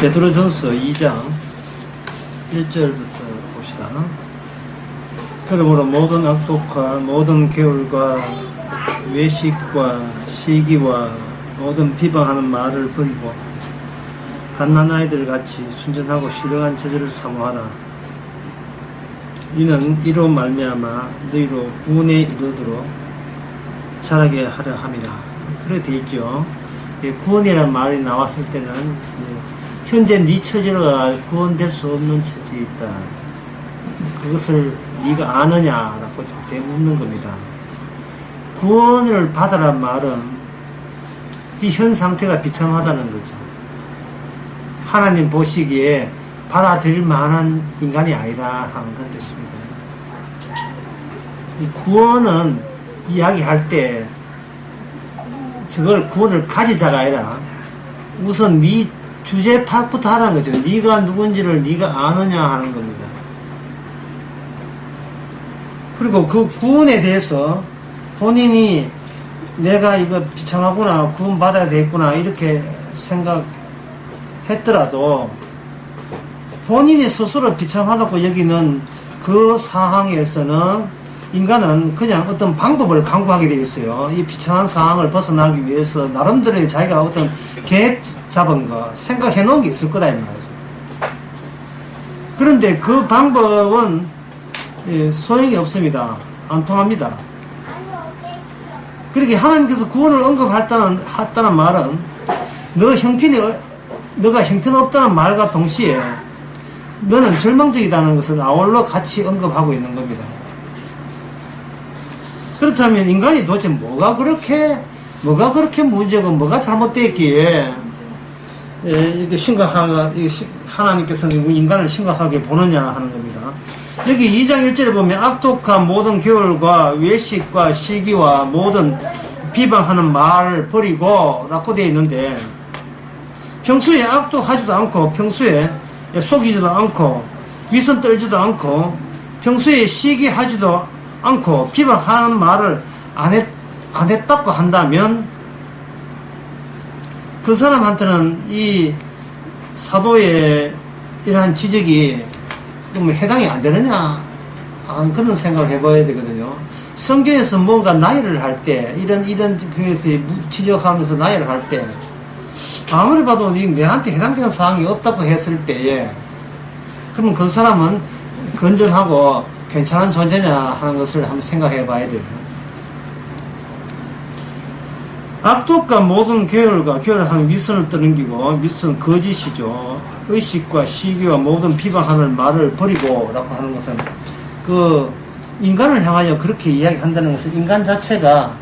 베드로전서 2장 1절부터 봅시다. 그러므로 모든 악독과 모든 게을과 외식과 시기와 모든 비방하는 말을 버리고 갓난아이들 같이 순전하고 신령한 저절을 사모하라. 이는 이로 말미암아 너희로 구원에 이르도록 자라게 하려 함이라. 그래 되어 있죠. 구원이라는 말이 나왔을 때는 현재 네 처지가 구원될 수 없는 처지에 있다. 그것을 네가 아느냐라고 묻는 겁니다. 구원을 받으란 말은 네 현 상태가 비참하다는 거죠. 하나님 보시기에 받아들일 만한 인간이 아니다 하는 건 뜻입니다. 구원은 이야기할 때 저걸 구원을 가지자가 아니라 우선 네 주제 파악부터 하라는 거죠. 네가 누군지를 네가 아느냐 하는 겁니다. 그리고 그 구원에 대해서 본인이 내가 이거 비참하구나, 구원 받아야 되겠구나 이렇게 생각했더라도 본인이 스스로 비참하다고 여기는 그 상황에서는 인간은 그냥 어떤 방법을 강구하게 되어 있어요. 이 비참한 상황을 벗어나기 위해서 나름대로 자기가 어떤 계획 잡은 거, 생각해 놓은 게 있을 거다 이 말이죠. 그런데 그 방법은 소용이 없습니다. 안 통합니다. 그렇게 하나님께서 구원을 언급했다는 말은 너가 형편없다는 말과 동시에 너는 절망적이다는 것을 아울러 같이 언급하고 있는 겁니다. 그렇다면 인간이 도대체 뭐가 그렇게 문제고 뭐가 잘못됐기에 이렇게 하나님께서는 인간을 심각하게 보느냐 하는 겁니다. 여기 2장 1절에 보면 악독한 모든 게을과 외식과 시기와 모든 비방하는 말을 버리고 라고 되어 있는데, 평소에 악독하지도 않고 평소에 속이지도 않고 위선 떨지도 않고 평소에 시기하지도 않고 비방하는 말을 안 했다고 한다면 그 사람한테는 이 사도의 이러한 지적이 해당이 안 되느냐 그런 생각을 해봐야 되거든요. 성경에서 뭔가 나열을 할 때 이런 그에서 지적하면서 나열을 할 때 아무리 봐도 내한테 해당되는 사항이 없다고 했을 때에 그러면 그 사람은 건전하고 괜찮은 존재냐 하는 것을 한번 생각해 봐야 돼요. 악독과 모든 게을한 위선을 떠넘기고, 위선 거짓이죠. 의식과 시기와 모든 비방하는 말을 버리고 라고 하는 것은 그 인간을 향하여 그렇게 이야기한다는 것은 인간 자체가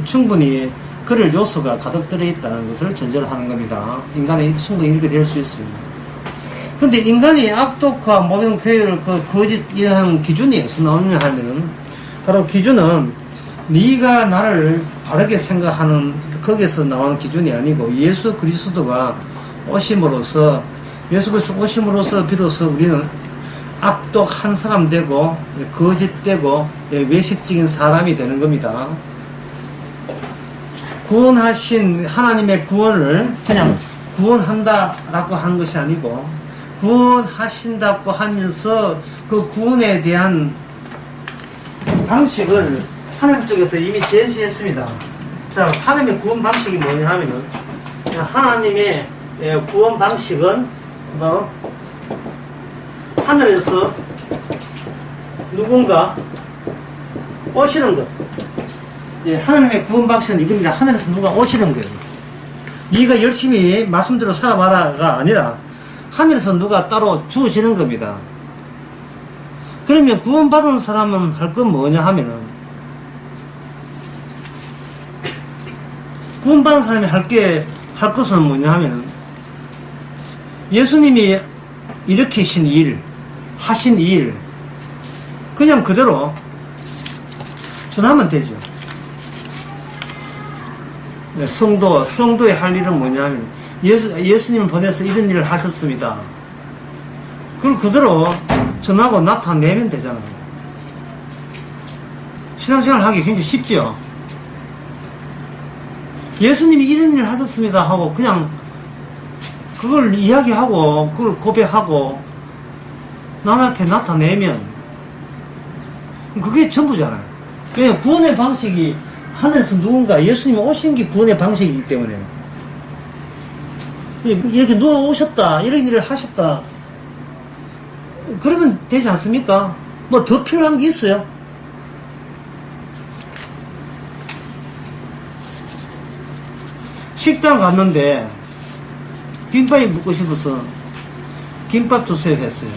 충분히 그럴 요소가 가득 들어있다는 것을 전제로 하는 겁니다. 인간이 충분히 이렇게 될 수 있어요. 근데 인간이 악독과 모든 게을, 거짓 이런 기준이 어디서 나오냐 하면은 바로 기준은 네가 나를 바르게 생각하는 거기에서 나오는 기준이 아니고 예수 그리스도가 오심으로써 비로소 우리는 악독한 사람 되고 거짓되고 외식적인 사람이 되는 겁니다. 구원하신 하나님의 구원을 그냥 구원한다라고 한 것이 아니고 구원하신다고 하면서 그 구원에 대한 방식을 하나님 쪽에서 이미 제시했습니다. 자, 하나님의 구원 방식이 뭐냐 하면은 하나님의 구원 방식은 바로 하늘에서 누군가 오시는 것. 하나님의 구원 방식은 이겁니다. 하늘에서 누가 오시는 거예요. 네가 열심히 말씀대로 살아봐라가 아니라 하늘에서 누가 따로 주어지는 겁니다. 그러면 구원받은 사람은 할 건 뭐냐 하면은 구원받은 사람이 할 것은 뭐냐 하면은 예수님이 일으키신 일, 하신 일 그냥 그대로 전하면 되죠. 성도의 할 일은 뭐냐 하면 예수님을 보내서 이런 일을 하셨습니다. 그걸 그대로 전하고 나타내면 되잖아요. 신앙생활 하기 굉장히 쉽죠. 예수님이 이런 일을 하셨습니다 하고 그냥 그걸 이야기하고, 그걸 고백하고, 남 앞에 나타내면, 그게 전부잖아요. 왜냐면 구원의 방식이 하늘에서 누군가 예수님이 오신 게 구원의 방식이기 때문에. 이렇게 누가 오셨다, 이런 일을 하셨다. 그러면 되지 않습니까? 뭐 더 필요한 게 있어요? 식당 갔는데 김밥이 먹고 싶어서 김밥 주세요 했어요.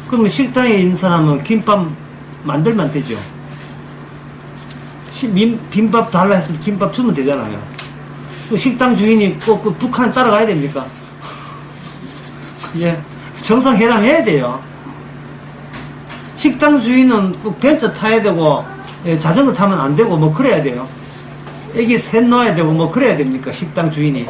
그러면 식당에 있는 사람은 김밥 만들면 되죠. 김밥 달라 했으면 김밥 주면 되잖아요. 식당 주인이 꼭 그 북한 따라가야 됩니까? 예, 정상회담 해야 돼요. 식당 주인은 꼭 벤츠 타야 되고, 예, 자전거 타면 안 되고, 뭐 그래야 돼요. 애기 셋 놓아야 되고, 뭐 그래야 됩니까? 식당 주인이.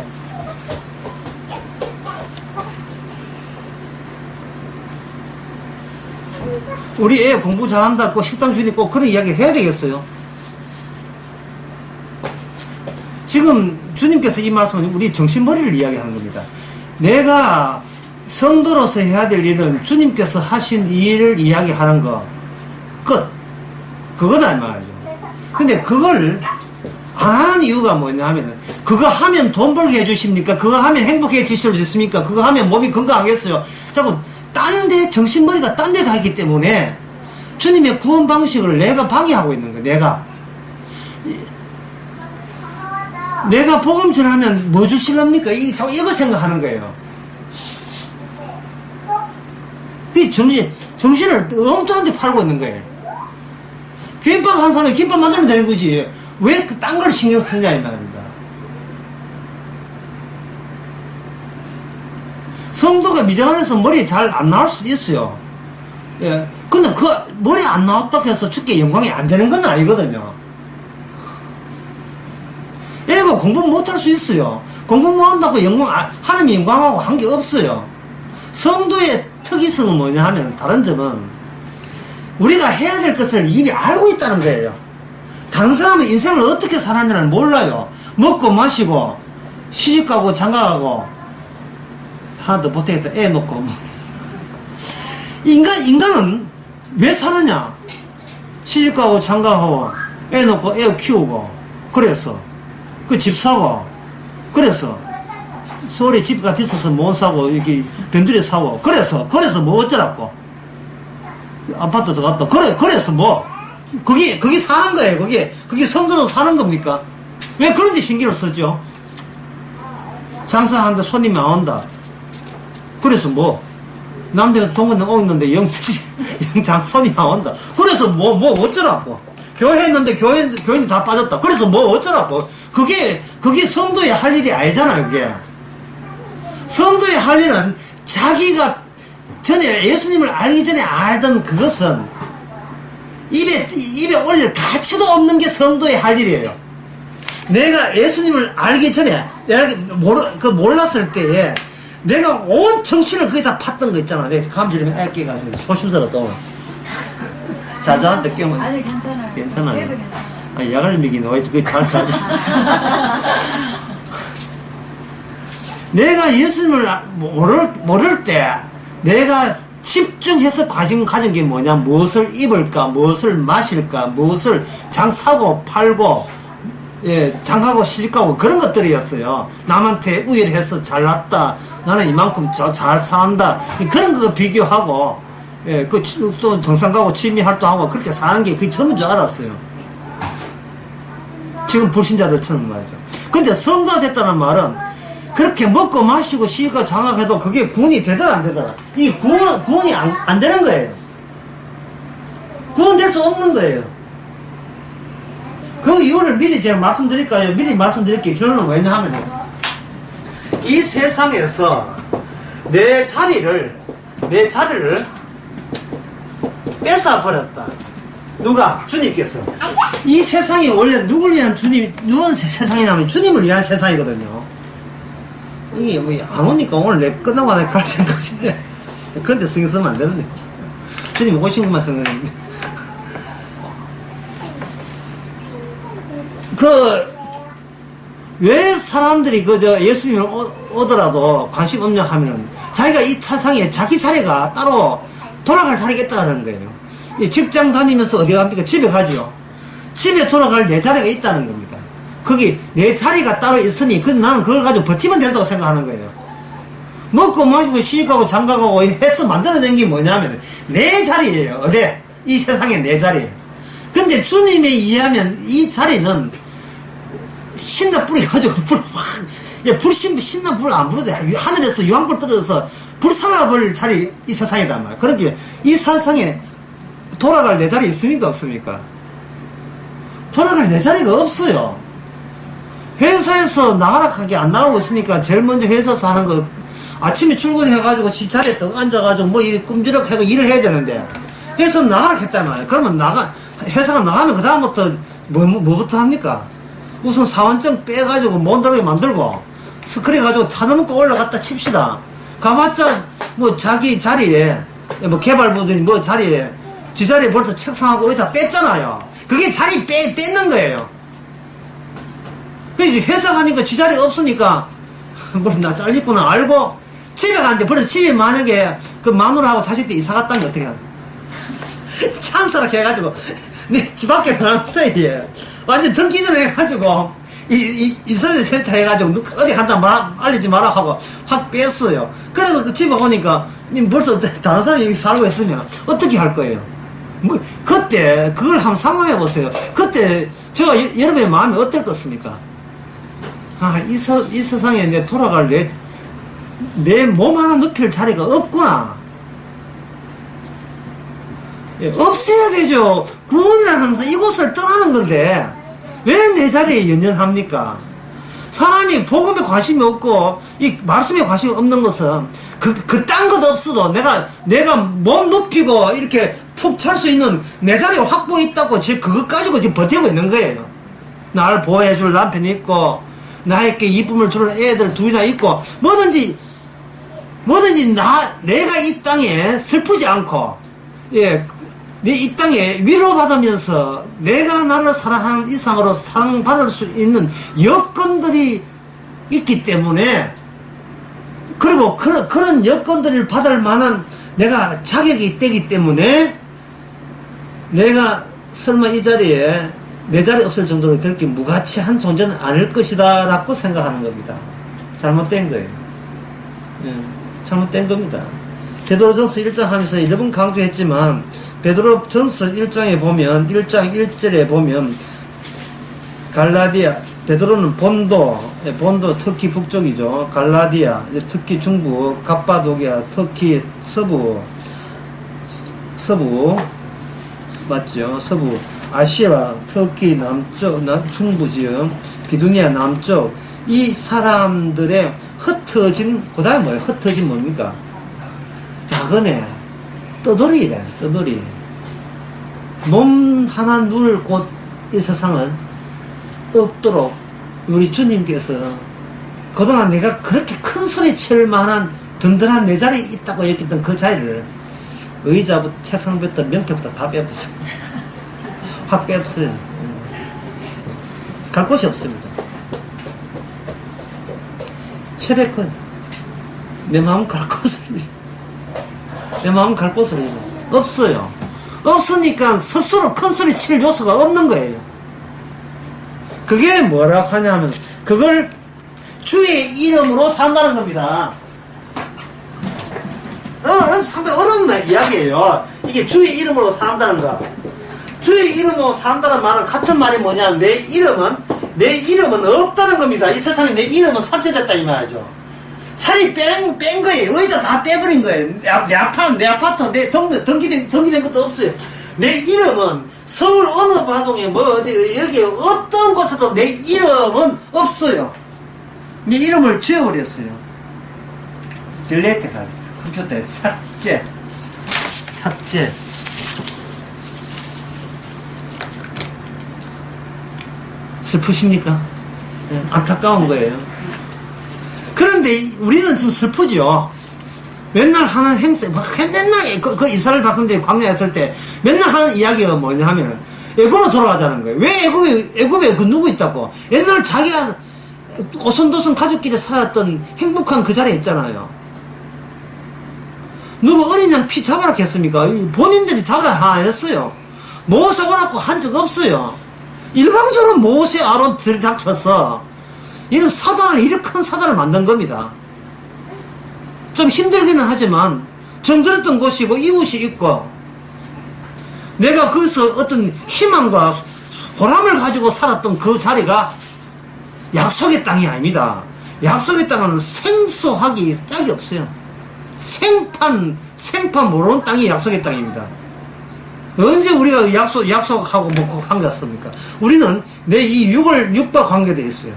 우리 애 공부 잘한다고 식당 주인이 꼭 그런 이야기 해야 되겠어요? 지금 주님께서 이 말씀은 우리 정신머리를 이야기하는 겁니다. 내가 성도로서 해야 될 일은 주님께서 하신 일을 이야기하는 거 끝. 그거다 이 말이죠. 근데 그걸 안 하는 이유가 뭐냐 하면은, 그거 하면 돈 벌게 해주십니까? 그거 하면 행복해지실 수 있습니까? 그거 하면 몸이 건강하겠어요? 자꾸 딴 데 정신머리가 딴 데 가기 때문에 주님의 구원 방식을 내가 방해하고 있는 거야. 내가 복음 전하면 뭐 주실랍니까? 이거 생각하는 거예요. 그 정신을 엉뚱한 데 팔고 있는 거예요. 김밥 한 사람이 김밥 만들면 되는 거지. 왜 그 딴 걸 신경 쓰냐 이 말입니다. 성도가 미장원에서 머리 잘 안 나올 수도 있어요. 예. 근데 그 머리 안 나왔다고 해서 주께 영광이 안 되는 건 아니거든요. 애가 공부 못할 수 있어요. 공부 못한다고 하나님 영광하고 한 게 없어요. 성도의 특이성은 뭐냐 하면, 다른 점은 우리가 해야 될 것을 이미 알고 있다는 거예요. 다른 사람은 인생을 어떻게 살았냐를 몰라요. 먹고 마시고 시집가고 장가가고, 하나 더 보태겠다, 애 놓고. 인간은 왜 사느냐? 시집가고 장가가고 애 놓고 애 키우고, 그래서 그 집 사고, 그래서 서울에 집값 비싸서 못 사고 여기 변두리 사고, 그래서 뭐 어쩌라고, 아파트 들어갔다, 그래서 뭐 거기 사는 거예요. 그게 성도로 사는 겁니까? 왜 그런지 신경을 쓰죠? 장사하는데 손님이 안 온다, 그래서 뭐 남자가 동원에 오는데 영장 손이 안 온다, 그래서 뭐 어쩌라고. 교회 했는데 교인이 다 빠졌다, 그래서 뭐 어쩌라고. 그게 성도의 할 일이 아니잖아요. 그게 성도의 할 일은 자기가 전에 예수님을 알기 전에 알던 그것은 입에 올릴 가치도 없는 게 성도의 할 일이에요. 내가 예수님을 알기 전에, 내가 몰랐을 때에 내가 온 정신을 거기다 팠던 거 있잖아. 내가 감지르면 애끼 가서 조심스럽다. 잘자한테 깨면. 아니, 괜찮아요. 괜찮아요. 아니, 약을 먹이는 왜 그게 잘. 내가 예수님을 모를 때 내가 집중해서 관심 가진 게 뭐냐, 무엇을 입을까, 무엇을 마실까, 무엇을 사고 팔고, 예, 장가고 시집가고 그런 것들이었어요. 남한테 우열해서 잘났다, 나는 이만큼 잘 산다, 그런 거 비교하고, 예, 또 정상 가고 취미 활동하고 그렇게 사는 게 그게 전부인 줄 알았어요. 지금 불신자들처럼 말이죠. 근데 성도가 됐다는 말은 그렇게 먹고 마시고 시집가 장가해도 그게 구원이 되더라 안 되더라. 이 구원이 안 되는 거예요. 구원될 수 없는 거예요. 그 이유를 미리 제가 말씀드릴까요? 미리 말씀드릴게요. 결론은 왜냐하면, 이 세상에서 내 자리를 뺏어버렸다. 누가? 주님께서. 이 세상이 원래 누굴 위한 누군 세상이냐면 주님을 위한 세상이거든요. 이게 뭐 안 오니까 오늘 내 끝나고 나서 갈 생각이네. 그런데 신경 쓰면 안 되는데. 주님 오신 것만 생각했는데. 왜 사람들이 예수님을 오더라도 관심 없냐 하면은 자기가 이 세상에 자기 자리가 따로 돌아갈 자리가 있다는 거예요. 직장 다니면서 어디 갑니까? 집에 가죠. 집에 돌아갈 내 자리가 있다는 겁니다. 거기 내 자리가 따로 있으니 나는 그걸 가지고 버티면 된다고 생각하는 거예요. 먹고 마시고 쉬고 장가가고 해서 만들어낸 게 뭐냐면 내 자리예요. 어디? 이 세상에 내 자리예요. 근데 주님에 의하면 이 자리는 신나 뿌리 가지고 신나 불 안 불어도 하늘에서 유황불 떨어져서 불 살아볼 자리 이 세상이단 말이야. 그렇게 이 세상에 돌아갈 내 자리 있습니까? 없습니까? 돌아갈 내 자리가 없어요. 회사에서 나가라 하게 안 나오고 있으니까 제일 먼저 회사에서 하는 거 아침에 출근해가지고 지 자리에 떡 앉아가지고 뭐 끔지락 하고 일을 해야 되는데 회사 나가라 했잖아요. 그러면 회사가 나가면 그 다음부터 뭐부터 합니까? 우선 사원증 빼가지고 못 들어게 만들고 스크린 가지고 타넘고 올라갔다 칩시다. 가봤자 뭐 자기 자리에 뭐 개발부들이 뭐 자리에 지 자리에 벌써 책상하고 의자 뺐잖아요. 그게 자리 뺏는 거예요. 그래서 회사 가니까 지 자리 없으니까 뭘 나 잘렸구나 알고 집에 가는데 벌써 집에 만약에 그 마누라하고 사실 때 이사 갔다면 어떻게 하나 찬스라 해가지고 내 집 밖에 나왔어요. 얘. 완전 등기 전에 해가지고 이사제 센터 해가지고 어디 간다 알리지 마라 하고 확 뺐어요. 그래서 그 집에 오니까 벌써 다른 사람이 여기 살고 있으면 어떻게 할 거예요? 뭐 그때 그걸 한번 상상해 보세요. 그때 제가 여러분의 마음이 어떨 것입니까? 이 세상에 내 돌아갈 내 몸 하나 눕힐 자리가 없구나. 예, 없애야 되죠. 구원이라는 것은 이곳을 떠나는 건데 왜 내 자리에 연연합니까? 사람이 복음에 관심이 없고 이 말씀에 관심이 없는 것은 딴 것 없어도 내가 몸 눕히고 이렇게 푹 찰 수 있는 내 자리가 확보해 있다고 그것 가지고 지금 버티고 있는 거예요. 나를 보호해줄 남편이 있고 나에게 이쁨을 주는 애들 둘이나 있고 뭐든지 내가 이 땅에 슬프지 않고 내 이 땅에 위로받으면서 내가 나를 사랑하는 이상으로 사랑받을 수 있는 여건들이 있기 때문에 그리고 그런 여건들을 받을 만한 내가 자격이 되기 때문에 내가 설마 이 자리에 내 자리 없을 정도로 그렇게 무가치한 존재는 아닐 것이다 라고 생각하는 겁니다. 잘못된 거예요. 잘못된 겁니다. 베드로전서 1장 하면서 여러 번 강조했지만 베드로전서 1장에 보면 1장 1절에 보면 갈라디아 베드로는 본도 터키 북쪽이죠. 갈라디아 터키 중부 갑바도기아 터키 서부 맞죠. 서부 아시아 터키 남쪽 중부 지역 비두니아 남쪽 이 사람들의 흩어진 그 다음에 뭐예요? 흩어진 뭡니까? 작은애 떠돌이래. 떠돌이 몸 하나 누를 곳 이 세상은 없도록 우리 주님께서 그동안 내가 그렇게 큰 소리 칠 만한 든든한 내 자리에 있다고 얘기했던 그 자리를 의자부터 책상부터 명패부터 다 빼버렸어요. 확 뺐어요. 갈 곳이 없습니다. 채백은 내 마음 갈 곳을 없어요. 없으니까 스스로 큰 소리 칠 요소가 없는 거예요. 그게 뭐라고 하냐면 그걸 주의 이름으로 산다는 겁니다. 상당히 어려운 이야기예요. 이게 주의 이름으로 산다는 거. 주의 이름으로 산다는 말은 같은 말이 뭐냐면 내 이름은 없다는 겁니다. 이 세상에 내 이름은 삭제됐다 이 말이죠. 자리 뺀 거예요. 의자 다 빼버린 거예요. 내 아파트, 내 등기된 것도 없어요. 내 이름은 서울 어느 바동에 여기 어떤 곳에도 내 이름은 없어요. 내 이름을 지워버렸어요. 딜레이트 컴퓨터에 삭제. 슬프십니까? 안타까운 거예요. 그런데 우리는 지금 슬프죠. 맨날 하는 행세, 맨날 그 이스라엘 백성들이 광야에 있을 때 맨날 하는 이야기가 뭐냐 하면 애굽으로 돌아가자는 거예요. 왜 애굽에 그 누구 있다고? 옛날 자기가 오손도손 가족끼리 살았던 행복한 그 자리에 있잖아요. 누구 어린 양 피 잡아라 했습니까? 본인들이 잡아라 안 했어요. 모셔보라고 한 적 없어요. 일방적으로 모세 아론 들이닥쳐서 이런 사단을, 이렇게 큰 사단을 만든 겁니다. 좀 힘들기는 하지만 정들었던 곳이고 이웃이 있고 내가 거기서 어떤 희망과 보람을 가지고 살았던 그 자리가 약속의 땅이 아닙니다. 약속의 땅은 생소하기 짝이 없어요. 생판 모르는 땅이 약속의 땅입니다. 언제 우리가 약속하고 뭐 관계했습니까? 우리는 내 이 육과 관계되어 있어요.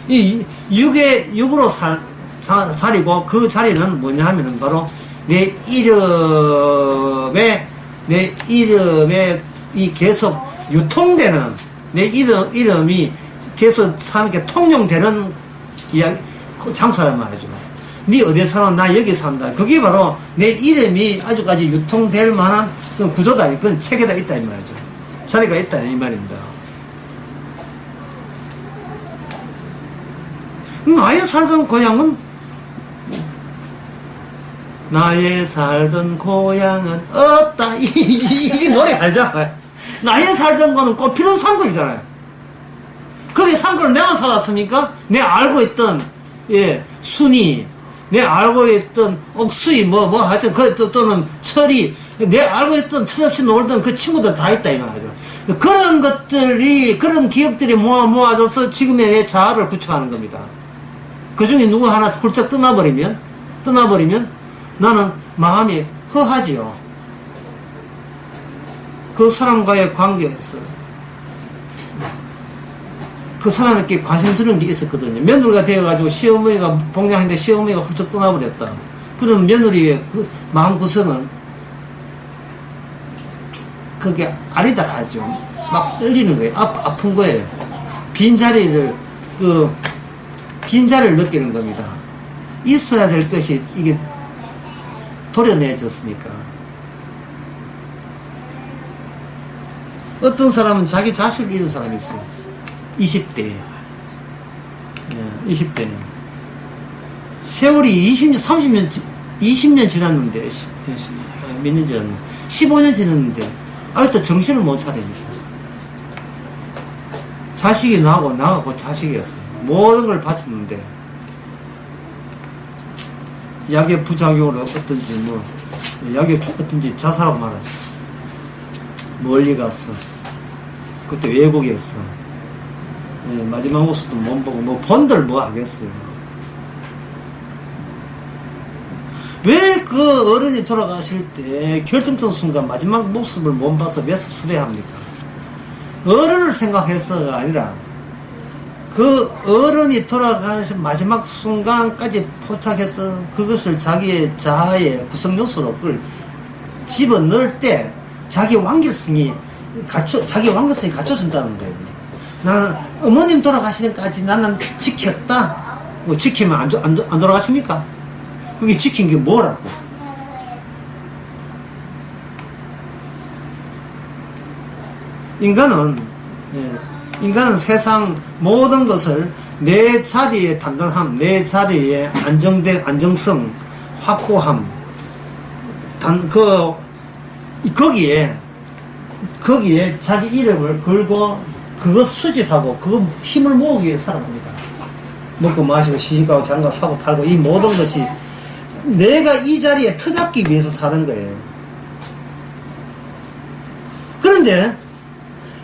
이 육으로 자리고 그 자리는 뭐냐 하면은 바로 내 이름에 이 계속 유통되는 내 이름이 계속 사람에게 통용되는 이야기, 장사란 말이죠. 네 어디에 사나? 나 여기 산다. 그게 바로 내 이름이 아주까지 유통될 만한 그런 구조다. 그건 책에다 있다 이 말이죠. 자리가 있다 이 말입니다. 나의 살던 고향은 나의 살던 고향은 없다. 이 노래 알잖아요. 나의 살던 거는 꽃피는 산거이잖아요. 거기 산거를 내가 살았습니까? 내 알고 있던 순이, 내 알고 있던 옥수이 하여튼 또는 철이, 내 알고 있던 철없이 놀던 그 친구들 다 있다 이 말이죠. 그런 것들이, 그런 기억들이 모아져서 지금의 내 자아를 구축하는 겁니다. 그 중에 누구 하나 훌쩍 떠나버리면 나는 마음이 허하지요. 그 사람과의 관계에서 그 사람에게 관심 드는 게 있었거든요. 며느리가 되어가지고 시어머니가 봉양했는데 시어머니가 훌쩍 떠나버렸다. 그런 며느리의 그 마음구성은 그게 아리다 가죠. 막 떨리는 거예요. 아픈 거예요. 빈자리를 느끼는 겁니다. 있어야 될 것이 이게 도려내졌으니까. 어떤 사람은 자기 자식을 잃은 사람이 있어요. 20대. 20대는. 세월이 20년 지났는데, 몇 년 지났는데, 15년 지났는데, 아직도 정신을 못 차립니다. 자식이 나하고 자식이었어요. 모든 걸 바쳤는데, 약의 부작용으로 어떤지, 약의 어떤지 자살하고 말았어. 멀리 갔어. 그때 외국이었어. 마지막 모습도 못 보고, 본들 뭐 하겠어요. 왜 그 어른이 돌아가실 때 결정적 순간 마지막 모습을 못 봐서 왜 섭섭해 합니까? 어른을 생각해서가 아니라, 그 어른이 돌아가신 마지막 순간까지 포착해서 그것을 자기의 자아의 구성 요소로 그걸 집어넣을 때 자기 완결성이 갖춰진다는 거예요. 나는 어머님 돌아가시는까지 나는 지켰다. 뭐 지키면 안 돌아가십니까? 그게 지킨 게 뭐라고? 인간은 세상 모든 것을 내 자리의 단단함, 내 자리의 안정성, 확고함, 거기에 자기 이름을 걸고 그것 수집하고 그거 힘을 모으기 위해 살아갑니다. 먹고 마시고 시집가고 장가 사고 팔고 이 모든 것이 내가 이 자리에 터잡기 위해서 사는 거예요. 그런데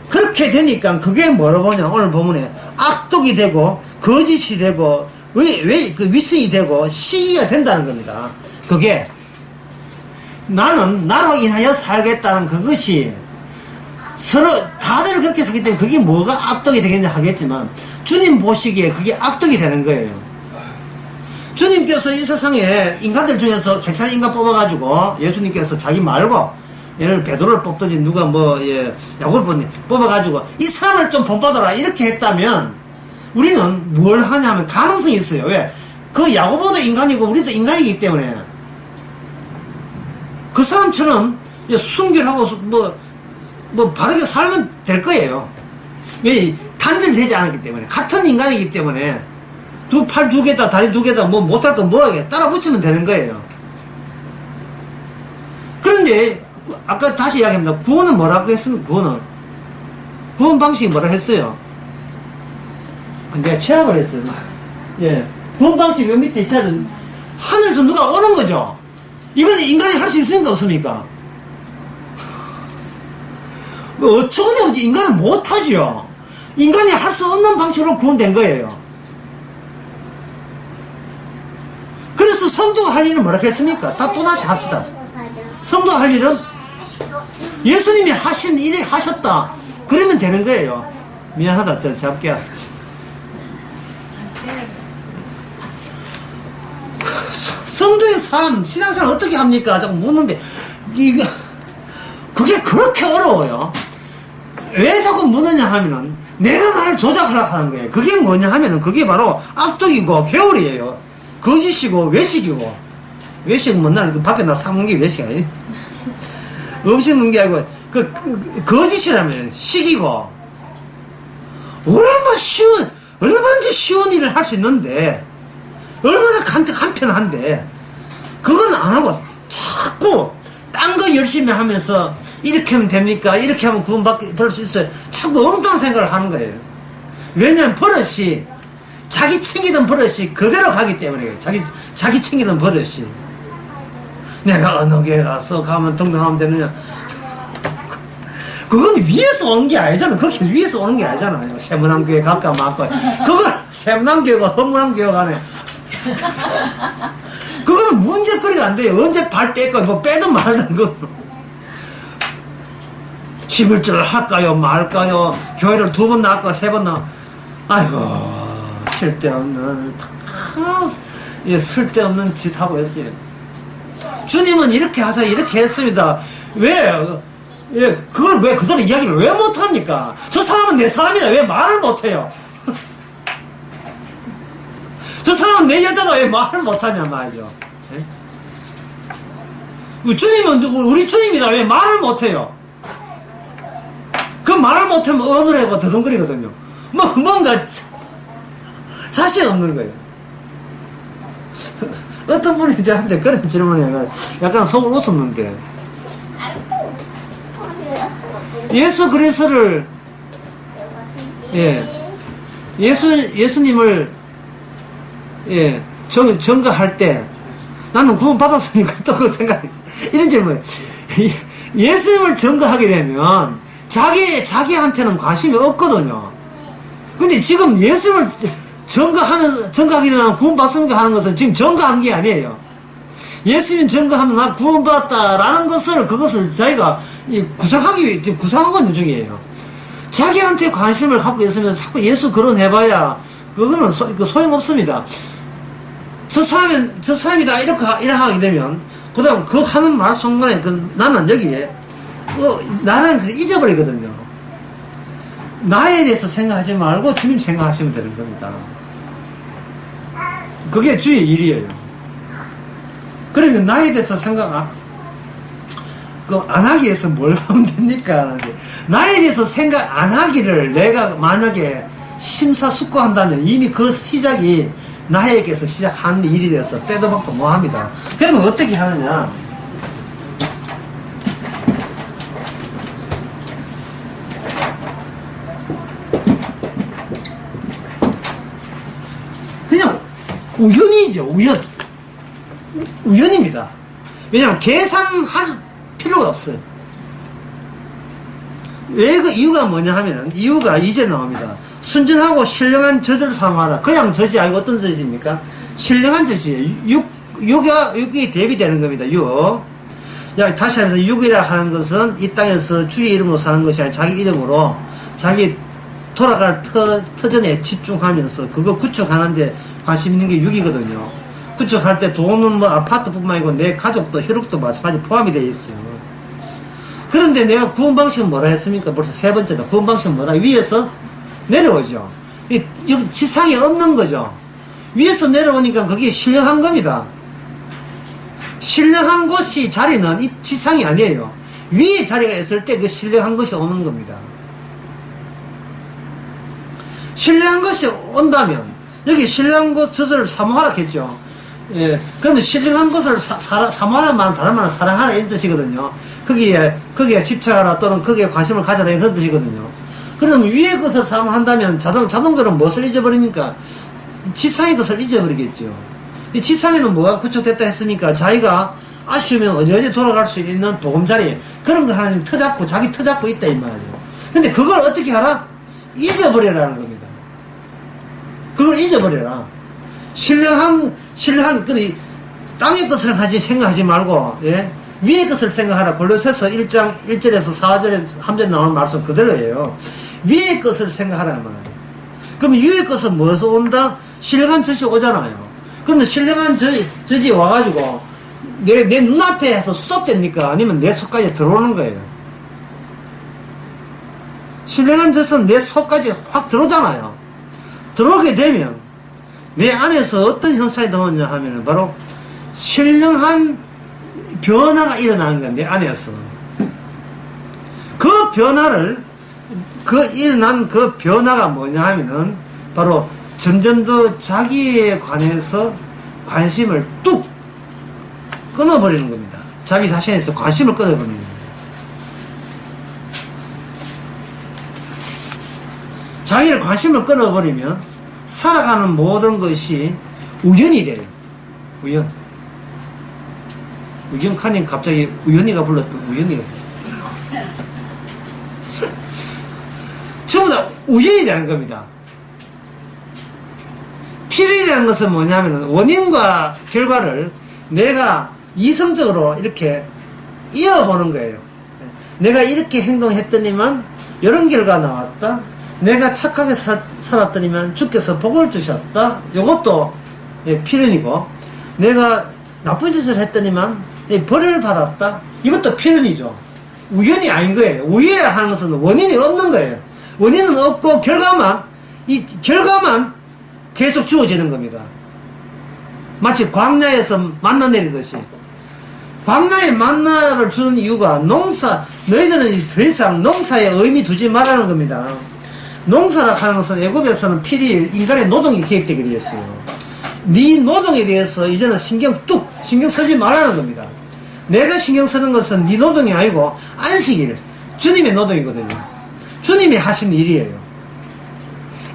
그렇게 되니까 그게 뭐라고 보냐, 오늘 본문에 악독이 되고 거짓이 되고 그 위선이 되고 시기가 된다는 겁니다. 그게 나는 나로 인하여 살겠다는 그것이 서로 다들 그렇게 살기 때문에 그게 뭐가 악독이 되겠냐 하겠지만 주님 보시기에 그게 악독이 되는 거예요. 주님께서 이 세상에 인간들 중에서 괜찮은 인간 뽑아가지고 예수님께서 자기 말고 예를 베드로를 뽑든지 누가 야고보를 뽑아가지고 이 사람을 좀 본받아라 이렇게 했다면 우리는 뭘 하냐면 가능성이 있어요. 왜? 그 야고보도 인간이고 우리도 인간이기 때문에 그 사람처럼 순결하고 바르게 살면 될 거예요. 왜? 단절되지 않았기 때문에 같은 인간이기 때문에 팔 두 개다, 다리 두 개다, 뭐 못할 거 뭐하게 따라 붙이면 되는 거예요. 그런데, 아까 다시 이야기합니다. 구원은 뭐라고 했습니까? 구원 방식이 뭐라 했어요? 내가 취합을 했어요. 예. 구원 방식이 요 밑에 있잖아요. 하늘에서 누가 오는 거죠? 이거는 인간이 할 수 있습니까? 없습니까? 어처구니 인간은 못하지요. 인간이 할 수 없는 방식으로 구원된 거예요. 그래서 성도가 할 일은 뭐라고 했습니까? 다 또다시 합시다. 성도가 할 일은 예수님이 하신 일을 하셨다. 그러면 되는 거예요. 미안하다. 저 잡게 왔어. 성도의 삶, 신앙생활 어떻게 합니까? 자꾸 묻는데, 그게 그렇게 어려워요. 왜 자꾸 묻느냐 하면은, 내가 나를 조작하려고 하는 거예요. 그게 뭐냐 하면은, 그게 바로 악독이고, 괴물이에요. 거짓이고, 외식이고. 외식은 맨날 밖에 나 사먹는 게 외식 아니에요? 음식 먹는 게 아니고, 거짓이라면, 식이고, 얼마나 쉬운 일을 할 수 있는데, 얼마나 간편한데, 그건 안 하고, 자꾸, 딴 거 열심히 하면서, 이렇게 하면 됩니까? 이렇게 하면 구원받을 수 있어요. 자꾸 엉뚱한 생각을 하는 거예요. 왜냐면 버릇이, 자기 챙기던 버릇이 그대로 가기 때문에, 자기 챙기던 버릇이. 내가 어느 교회 가서 가면 등등하면 되느냐. 그건 위에서 오는 게 아니잖아. 그렇게 위에서 오는 게 아니잖아요. 세문암교회 갈까 말까. 그건 세문암교회가 허문암교회가 아니에요. 그거는 문제거리가 안 돼요. 언제 발 뺄까? 뭐 빼든 말든 그 11절을 할까요? 말까요? 교회를 2번 나갈까? 3번 나. 아이고, 쓸데없는, 쓸데없는 짓 하고 했어요. 주님은 이렇게 하세요. 이렇게 했습니다. 왜? 그걸 왜, 그 사람 이야기를 왜 못합니까? 저 사람은 내 사람이다. 왜 말을 못해요? 저 사람은 내 여자다. 왜 말을 못하냐 말이죠. 주님은 우리 주님이다. 왜 말을 못해요? 그 말을 못하면 어느래고 더듬거리거든요. 뭔가 자신 없는 거예요. 어떤 분이 저한테 그런 질문을 약간 속을 웃었는데, 예수 그리스도를, 예수님을, 증거할 때, 나는 구원 받았으니까 또 그 생각, 이런 질문. 예수님을 증거하게 되면, 자기한테는 관심이 없거든요. 근데 지금 예수님을 증거하게 되면 구원받습니까 하는 것은 지금 증거한 게 아니에요. 예수님 증거하면 나 구원받았다라는 그것을 자기가 지금 구상한 건 중이에요. 자기한테 관심을 갖고 있으면서 자꾸 예수 거론해봐야, 그거는 소용없습니다. 저 사람이다, 이렇게 하게 되면, 그 다음, 그 하는 말 순간에, 나는 여기에, 나는 잊어버리거든요. 나에 대해서 생각하지 말고 주님 생각하시면 되는 겁니다. 그게 주의 일이에요. 그러면 나에 대해서 생각 안 하기 위해서 뭘 하면 됩니까? 나에 대해서 생각 안 하기를 내가 만약에 심사숙고한다면 이미 그 시작이 나에게서 시작한 일이 돼서 빼도 박도 못 합니다. 그러면 어떻게 하느냐? 그냥 우연이죠. 우연입니다. 왜냐하면 계산할 필요가 없어요. 왜 그 이유가 뭐냐 하면은, 이유가 이제 나옵니다. 순전하고 신령한 젖을 삼아라. 그냥 젖이 아니고 어떤 젖입니까? 신령한 젖이에요. 육이 대비되는 겁니다. 다시 하면서 육이라 하는 것은 이 땅에서 주의 이름으로 사는 것이 아니라 자기 이름으로 자기 돌아갈 터전에 집중하면서 그거 구축하는데 관심 있는 게 육이거든요. 구축할 때 돈은 뭐 아파트뿐만 아니고 내 가족도 혈육도 마찬가지 포함이 되어 있어요. 그런데 내가 구원 방식은 뭐라 했습니까? 벌써 3번째다. 구원 방식은 뭐라? 위에서 내려오죠. 여기 지상에 없는 거죠. 위에서 내려오니까 그게 신령한 겁니다. 신령한 곳이 자리는 이 지상이 아니에요. 위에 자리가 있을 때 그 신령한 것이 오는 겁니다. 신령한 것이 온다면, 여기 신령한 것을 사모하라 했죠. 예, 그러면 신령한 것을 사모하라 말 다른 말은 사랑하라 이런 뜻이거든요. 거기에 집착하라 또는 거기에 관심을 가져라 이런 뜻이거든요. 그럼 위의 것을 사모한다면 자동적으로 무엇을 잊어버립니까? 지상의 것을 잊어버리겠죠. 이 지상에는 뭐가 구축됐다 했습니까? 자기가 아쉬우면 어디어디 돌아갈 수 있는 도금자리, 그런 거 하나님 터잡고 자기 터잡고 있다 이 말이에요. 근데 그걸 어떻게 하라? 잊어버리라는 겁니다. 그걸 잊어버려라. 신령한 그 땅의 것을 생각하지 말고, 예? 위의 것을 생각하라. 골로새서 1장 1절에서 4절에 3절 나오는 말씀 그대로예요. 위의 것을 생각하라 말이에요. 그럼 위의 것은 무엇에서 온다? 신령한 젖이 오잖아요. 그러면 신령한 젖이 와가지고 내 눈앞에 해서 수독됩니까? 아니면 내 속까지 들어오는 거예요. 신령한 젖은 내 속까지 확 들어오잖아요. 들어오게 되면 내 안에서 어떤 현상이 나오냐 하면 바로 신령한 변화가 일어나는 거야. 내 안에서 그 변화를 일어난 그 변화가 뭐냐 하면은 바로 점점 더 자기에 관해서 관심을 뚝 끊어버리는 겁니다. 자기 자신에서 관심을 끊어버리는 겁니다. 자기의 관심을 끊어버리면 살아가는 모든 것이 우연이 돼요. 우연카님 갑자기 우연이가 불렀던 우연이가 전부 다 우연이 되는 겁니다. 필연이라는 것은 뭐냐면 원인과 결과를 내가 이성적으로 이렇게 이어보는 거예요. 내가 이렇게 행동했더니만 이런 결과가 나왔다. 내가 착하게 살았더니만 주께서 복을 주셨다. 이것도 필연이고, 내가 나쁜 짓을 했더니만 벌을 받았다. 이것도 필연이죠. 우연이 아닌 거예요. 우연이라 하는 것은 원인이 없는 거예요. 원인은 없고 이 결과만 계속 주어지는 겁니다. 마치 광야에서 만나 내리듯이. 광야에 만나를 주는 이유가 너희들은 더 이상 농사에 의미 두지 말라는 겁니다. 농사라 하는 것은 애굽에서는 필히 인간의 노동이 개입되게 되었어요. 네 노동에 대해서 이제는 신경 쓰지 말라는 겁니다. 내가 신경 쓰는 것은 네 노동이 아니고 안식일, 주님의 노동이거든요. 주님이 하신 일이에요.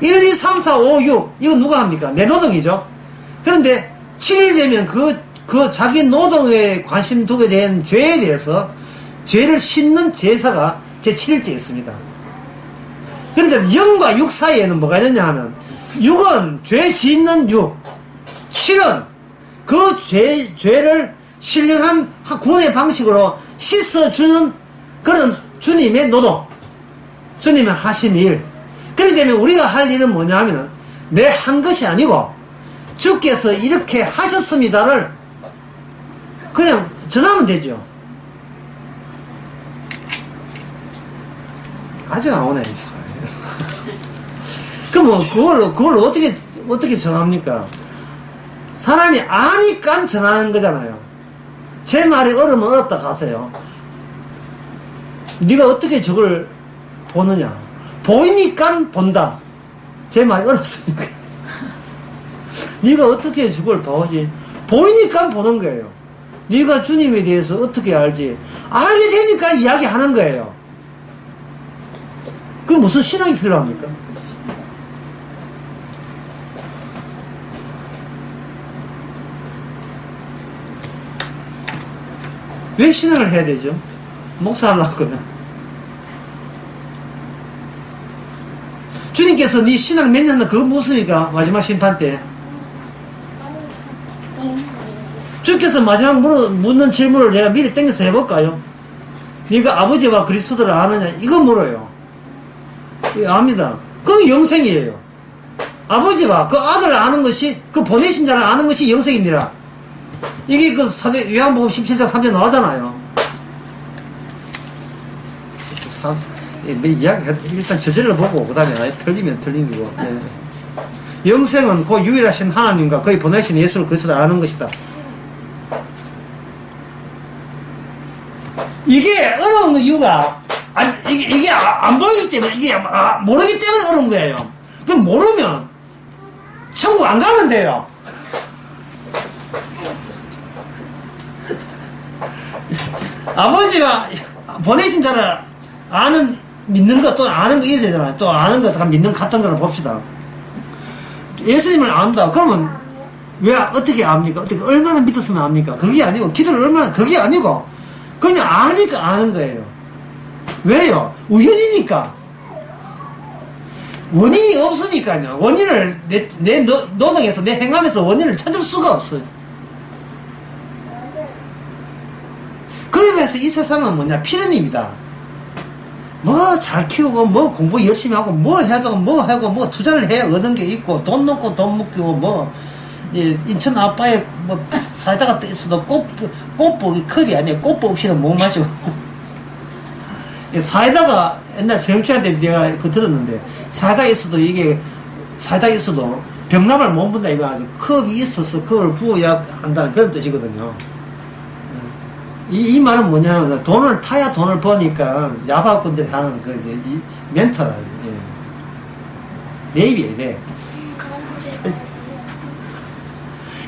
1, 2, 3, 4, 5, 6 이거 누가 합니까? 내 노동이죠. 그런데 7일 되면 그 자기 노동에 관심 두게 된 죄에 대해서 죄를 씻는 제사가 제7일째 있습니다. 그런데 영과 육 사이에는 뭐가 있느냐 하면 6은 죄 씻는 6, 7은 그 죄를 신령한 구원의 방식으로 씻어주는 그런 주님의 노동, 주님이 하신 일. 그렇게 되면 우리가 할 일은 뭐냐 하면 내 한 것이 아니고 주께서 이렇게 하셨습니다를 그냥 전하면 되죠. 아주 나오네, 이 사람. 그럼 그걸 어떻게 전합니까? 사람이 아니까 전하는 거잖아요. 제 말이 어려면 어렵다 가세요. 네가 어떻게 저걸 보느냐? 보이니까 본다. 제 말이 어렵습니까? 네가 어떻게 저걸 보지? 보이니까 보는 거예요. 네가 주님에 대해서 어떻게 알지? 알게 되니까 이야기하는 거예요. 그 무슨 신앙이 필요합니까? 왜 신앙을 해야 되죠? 목사 하려고 그러면. 주님께서 네 신앙 몇 년 그거 묻습니까? 마지막 심판 때. 주께서 마지막 묻는 질문을 제가 미리 땡겨서 해볼까요? 네가 아버지와 그리스도를 아느냐? 이거 물어요. 압니다. 그건 영생이에요. 아버지와 그 아들을 아는 것이, 그 보내신 자를 아는 것이 영생입니다. 이게 그 요한복음 17장 3절 나오잖아요. 이야기 일단 저절로 보고 그 다음에 틀리면 틀린 거고. 네. 영생은 그 유일하신 하나님과 그의 보내신 예수를 그리스도를 아는 것이다. 이게 어려운 이유가 이게 안 보이기 때문에, 이게 모르기 때문에 어려운 거예요. 그럼 모르면 천국 안 가면 돼요. 아버지가 보내신 자를 믿는 거, 또 아는 거 이래야 되잖아요. 또 아는 거, 믿는 같은 거를 봅시다. 예수님을 안다. 그러면, 왜, 어떻게 압니까? 어떻게, 얼마나 믿었으면 압니까? 그게 아니고, 기도를 얼마나, 그게 아니고, 그냥 아니까 아는 거예요. 왜요? 우연이니까. 원인이 없으니까요. 원인을, 내 노동에서, 내 행함에서 원인을 찾을 수가 없어요. 그에 비해서 이 세상은 뭐냐? 필연입니다. 뭐 잘 키우고 뭐 공부 열심히 하고 뭐 해도 뭐 하고 뭐 투자를 해 얻은 게 있고 돈 넣고 돈 묶이고 뭐 인천 앞바에 뭐 사이다가 떠 있어도 꽃복이 컵이 아니에요. 꽃복 없이는 못 마시고 사이다가 옛날 세영주한테 내가 그 들었는데 사이다가 있어도 이게 사이다가 있어도 병남을 못 분다 이거 아주 컵이 있어서 그걸 부어야 한다는 그런 뜻이거든요. 이 말은 뭐냐면, 돈을 타야 돈을 버니까, 야바꾼들이 하는 그, 이제, 이 멘토라, 예. 랩이에요, 랩.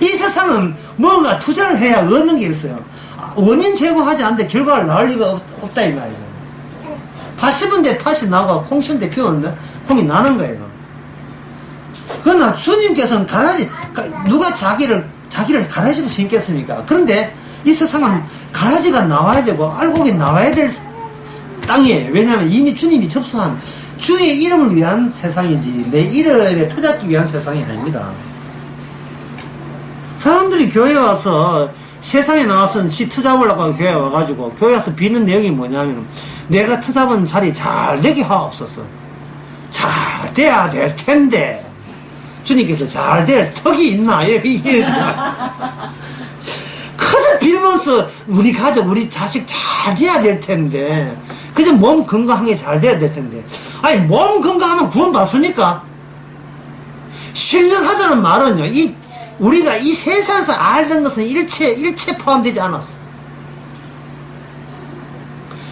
이 세상은 뭔가 투자를 해야 얻는 게 있어요. 원인 제거하지 않는데 결과를 낳을 리가 없다, 이 말이죠. 팥 심은데 팥이 나고, 콩 심은데 콩이 나는 거예요. 그러나 주님께서는 누가 자기를 가라지로 심겠습니까? 그런데, 이 세상은 가라지가 나와야 되고 알곡이 나와야 될 땅이에요. 왜냐하면 이미 주님이 접수한 주의 이름을 위한 세상이지 내 이름에 터잡기 위한 세상이 아닙니다. 사람들이 교회에 와서 세상에 나와서 지 터잡으려고 교회에 와가지고 교회 와서 비는 내용이 뭐냐면 내가 터잡은 자리 잘 되게 하옵소서. 잘 돼야 될 텐데 주님께서 잘 될 턱이 있나 이래 그저 빌면서 우리 가족, 우리 자식 잘 돼야 될 텐데 그저 몸 건강하게 잘 돼야 될 텐데 아니 몸 건강하면 구원 받습니까? 신령하자는 말은요 우리가 이 세상에서 알던 것은 일체 포함되지 않았어.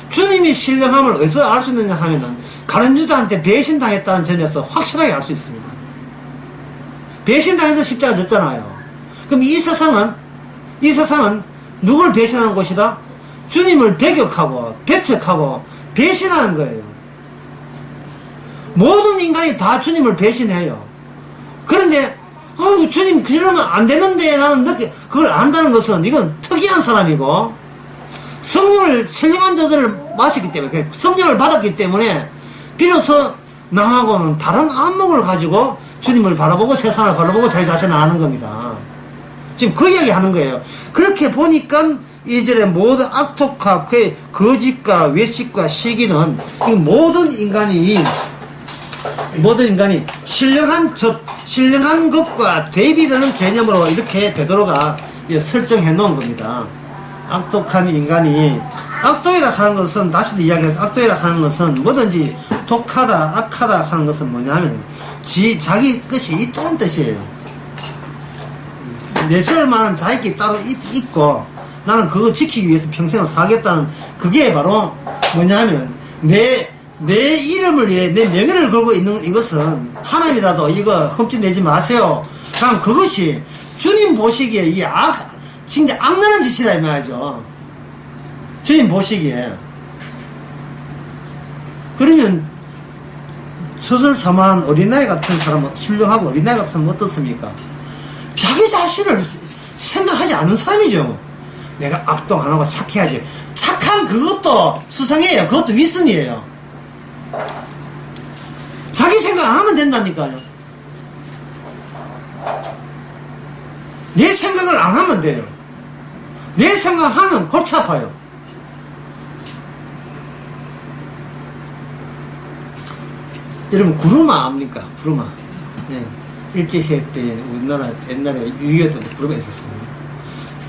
주님이 신령함을 어디서 알 수 있느냐 하면은 가룟 유다한테 배신당했다는 점에서 확실하게 알 수 있습니다. 배신당해서 십자가 졌잖아요. 그럼 이 세상은 누굴 배신하는 곳이다? 주님을 배격하고 배척하고 배신하는 거예요. 모든 인간이 다 주님을 배신해요. 그런데 주님 그러면 안 되는데 나는 그걸 안다는 것은 이건 특이한 사람이고 신령한 저절을 마셨기 때문에 성령을 받았기 때문에 비로소 남하고는 다른 안목을 가지고 주님을 바라보고 세상을 바라보고 자기 자신을 아는 겁니다. 지금 그 이야기 하는 거예요. 그렇게 보니까 이전에 모든 악독과 거짓과 외식과 시기는 모든 인간이 신령한 것과 대비되는 개념으로 이렇게 베드로가 설정해 놓은 겁니다. 악독한 인간이 악독이라 하는 것은 다시도 이야기하죠. 악독이라 하는 것은 뭐든지 독하다 악하다 하는 것은 뭐냐면 자기 것이 있다는 뜻이에요. 내세울 만한 자격이 따로 있고 나는 그거 지키기 위해서 평생을 살겠다는 그게 바로 뭐냐면 내 이름을 위해 내 명예를 걸고 있는 이것은 하나님이라도 이거 흠집내지 마세요. 그럼 그것이 주님 보시기에 이 진짜 악나는 짓이라 이 말이죠. 주님 보시기에 그러면 서슬사만한 어린아이 같은 사람은 신령하고 어린아이 같은 사람은 어떻습니까? 자기 자신을 생각하지 않는 사람이죠. 내가 악동 안 하고 착해야지. 착한 그것도 수상해요. 그것도 위선이에요. 자기 생각 안 하면 된다니까요. 내 생각을 안 하면 돼요. 내 생각하면 골치 아파요. 여러분 구루마 압니까? 구루마. 네. 일제시대 때 우리나라 옛날에 6.25 때 구루마 있었습니다.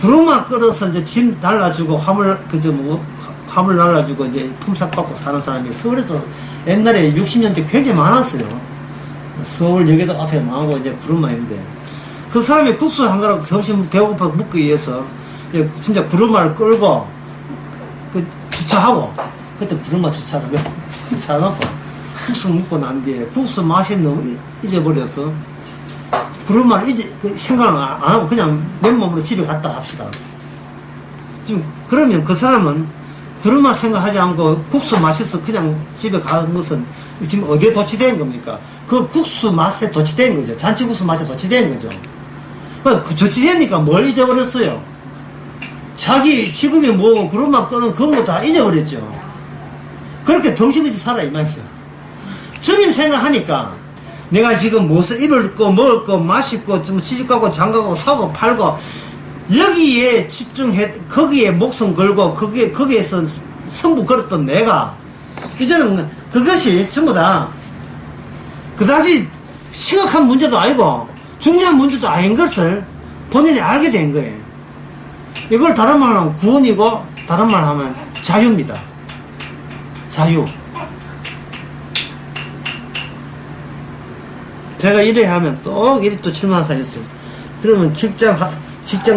구루마 끌어서 이제 짐 날라주고 화물 날라주고 이제 품삯 받고 사는 사람이 서울에도 옛날에 60년대 굉장히 많았어요. 서울역에도 앞에 많고 이제 구루마 있는데 그 사람이 국수 한 그릇 점심 배고파 먹기 위해서 진짜 구루마를 끌고 그 주차하고 그때 구루마 주차를 차 놓고 국수 먹고 난 뒤에 국수 맛이 너무 잊어버려서 그런말 이제 생각을 안 하고 그냥 맨몸으로 집에 갔다 합시다. 지금 그러면 그 사람은 그런만 생각하지 않고 국수 맛있어 그냥 집에 가는 것은 지금 어디에 도취된 겁니까? 그 국수 맛에 도취된 거죠. 잔치국수 맛에 도취된 거죠. 그 도취되니까 뭘 잊어버렸어요? 자기 직업이 뭐고 그런만 끄는 그런 거 다 잊어버렸죠. 그렇게 정신없이 살아 이 말이죠. 주님 생각하니까 내가 지금 무엇을 입을 거 먹을 거 마실 거 좀 시집가고 장가고 사고 팔고 여기에 집중해 거기에 목숨 걸고 거기에서 성부 걸었던 내가 이제는 그것이 전부 다 그다지 심각한 문제도 아니고 중요한 문제도 아닌 것을 본인이 알게 된 거예요. 이걸 다른 말로 하면 구원이고 다른 말로 하면 자유입니다. 자유. 제가 이래 하면 또 이리 또 질문한 사람이 있어요. 그러면 직장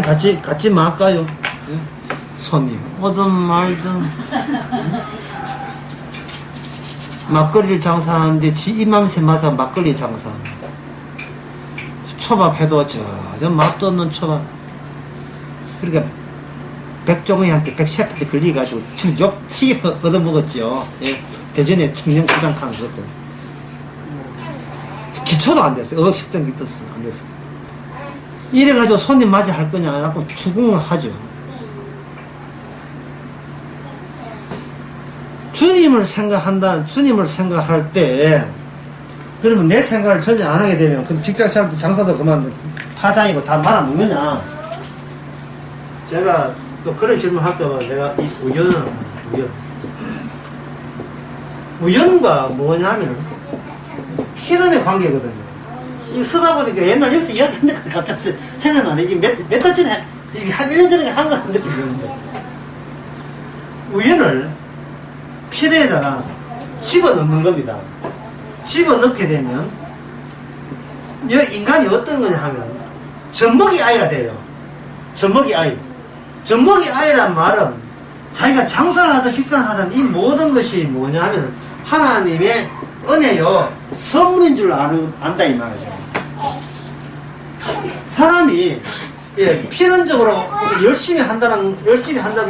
갖지 말까요? 손님 오든 말든 막걸리를 장사하는데 지 이맘새마다 막걸리 장사 초밥 해도 저 맛도 없는 초밥 그러니까 백종의한테 백셰프한테 걸려가지고 욕 튀겨 얻어먹었죠. 예. 대전에 청년시장 간 그것도 기초도 안 됐어요. 식당 기초도 안 됐어요. 이래가지고 손님 맞이 할 거냐 하고 추궁을 하죠. 주님을 생각할 때 그러면 내 생각을 전혀 안 하게 되면 그럼 직장 사람들 장사도 그만 파장이고 다 말아먹느냐. 제가 또 그런 질문 할까봐 내가 이 우연과 뭐냐면 희런의 관계거든요. 이거 쓰다 보니까 옛날 여기서 이야기했는데 갑자기 생각나네. 이게 몇 달 전에, 이게 한 1년 전에 한 거 같은데, 우연을 필에다가 집어 넣는 겁니다. 집어 넣게 되면, 인간이 어떤 거냐 하면, 젖먹이 아이가 돼요. 젖먹이 아이. 젖먹이 아이란 말은 자기가 장사를 하든 식사를 하든 이 모든 것이 뭐냐 하면, 하나님의 은혜요, 선물인 줄 안다 이 말이죠. 사람이 필연적으로 열심히 한다는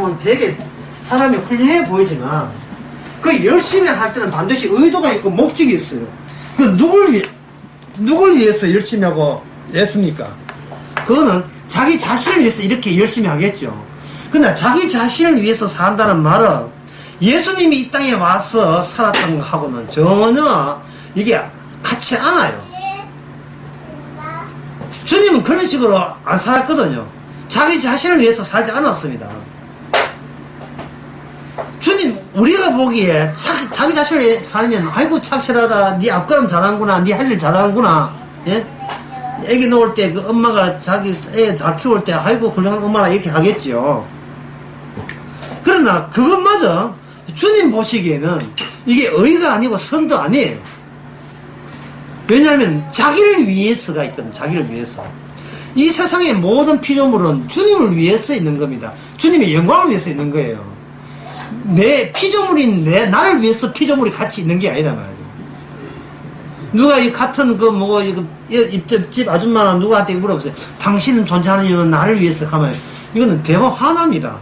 건 되게 사람이 훌륭해 보이지만 그 열심히 할 때는 반드시 의도가 있고 목적이 있어요. 그 누굴 위해서 열심히 하고 했습니까? 그거는 자기 자신을 위해서 이렇게 열심히 하겠죠. 근데 자기 자신을 위해서 산다는 말은 예수님이 이 땅에 와서 살았던 것하고는 전혀 이게 같지 않아요. 주님은 그런 식으로 안 살았거든요. 자기 자신을 위해서 살지 않았습니다. 주님 우리가 보기에 자기 자신을 위해 살면 아이고 착실하다, 네 앞걸음 잘하는구나, 네 할 일 잘하는구나, 예? 애기 놓을 때 그 엄마가 자기 애 잘 키울 때 아이고 훌륭한 엄마라 이렇게 하겠죠. 그러나 그것마저 주님 보시기에는 이게 의가 아니고 선도 아니에요. 왜냐하면 자기를 위해서가 있거든. 자기를 위해서. 이 세상의 모든 피조물은 주님을 위해서 있는 겁니다. 주님의 영광을 위해서 있는 거예요. 내 피조물인 나를 위해서 피조물이 같이 있는 게 아니다 말이에요. 누가 이 같은 집 아줌마나 누구한테 물어보세요. 당신은 존재하는 이유는 나를 위해서 가면 이거는 대박 화납니다.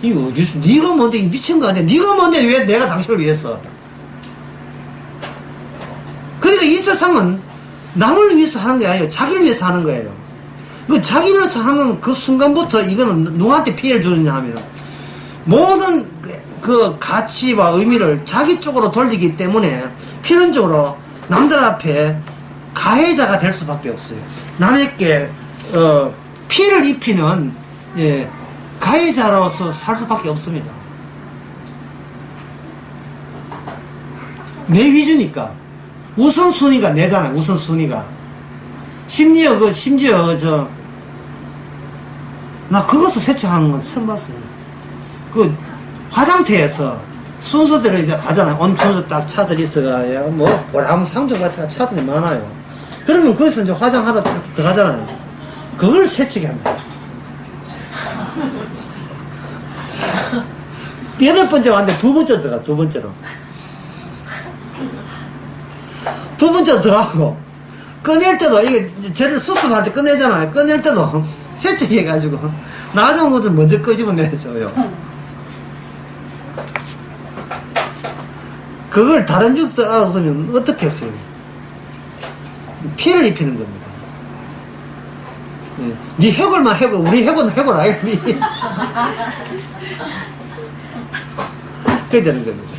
이거 네가 뭔데 미친 거 아니야? 네가 뭔데 왜 내가 당신을 위해서? 그러니까 이 세상은 남을 위해서 하는 게 아니에요. 자기를 위해서 하는 거예요. 그 자기를 위해서 하는 그 순간부터 이거는 누구한테 피해를 주느냐 하면 모든 그 가치와 의미를 자기 쪽으로 돌리기 때문에 필연적으로 남들 앞에 가해자가 될 수밖에 없어요. 남에게 피해를 입히는 가해자로서 살 수밖에 없습니다. 내 위주니까. 우선순위가 내잖아요. 우선순위가. 심지어 나 그것을 세척하는 건 처음 봤어요. 그 화장터에서 순서대로 이제 가잖아요. 온 순서 딱 차들이 있어가야 뭐 아무 상점 같은 차들이 많아요. 그러면 거기서 이제 화장하다 들어가잖아요. 그걸 세척이 한다. 8번째 왔는데 2번째 들어가. 2번째로. 2번째로 들어가고 꺼낼 때도, 이게, 쟤를 수습할 때 꺼내잖아요. 꺼낼 때도, 세척해가지고, 나중에 것을 먼저 끄집어내줘요. 그걸 다른 죽도 알았으면 어떻게 했어요? 피해를 입히는 겁니다. 예. 네 해골만 해골, 우리 해골은 해골 아니니? 그렇게 되는 겁니다.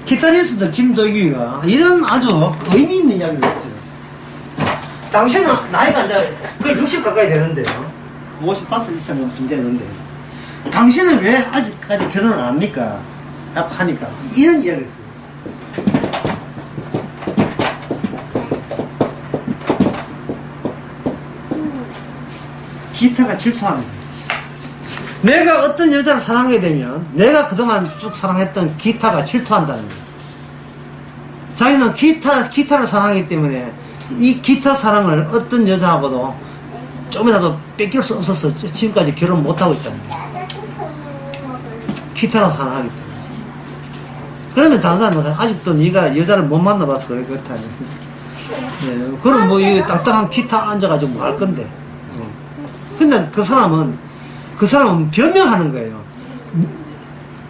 기타리스트 김도규가 이런 아주 의미 있는 이야기를 했어요. 당신은 나이가 이제 거의 60 가까이 되는데요. 55 이상쯤 되는데, 당신은 왜 아직까지 결혼을 안 합니까? 라고 하니까 이런 이야기를 했어요. 기타가 질투합니다. 내가 어떤 여자를 사랑하게 되면 내가 그동안 쭉 사랑했던 기타가 질투한다는 거예요. 자기는 기타를 사랑하기 때문에 이 기타 사랑을 어떤 여자하고도 좀이라도 뺏길 수 없어서 지금까지 결혼 못하고 있다는 거예요. 기타를 사랑하기 때문에. 그러면 다른 사람은 아직도 네가 여자를 못 만나봐서 그래, 그렇다. 예, 그럼 뭐 이 딱딱한 기타 앉아가지고 뭐 할 건데. 근데 그 사람은 변명하는 거예요.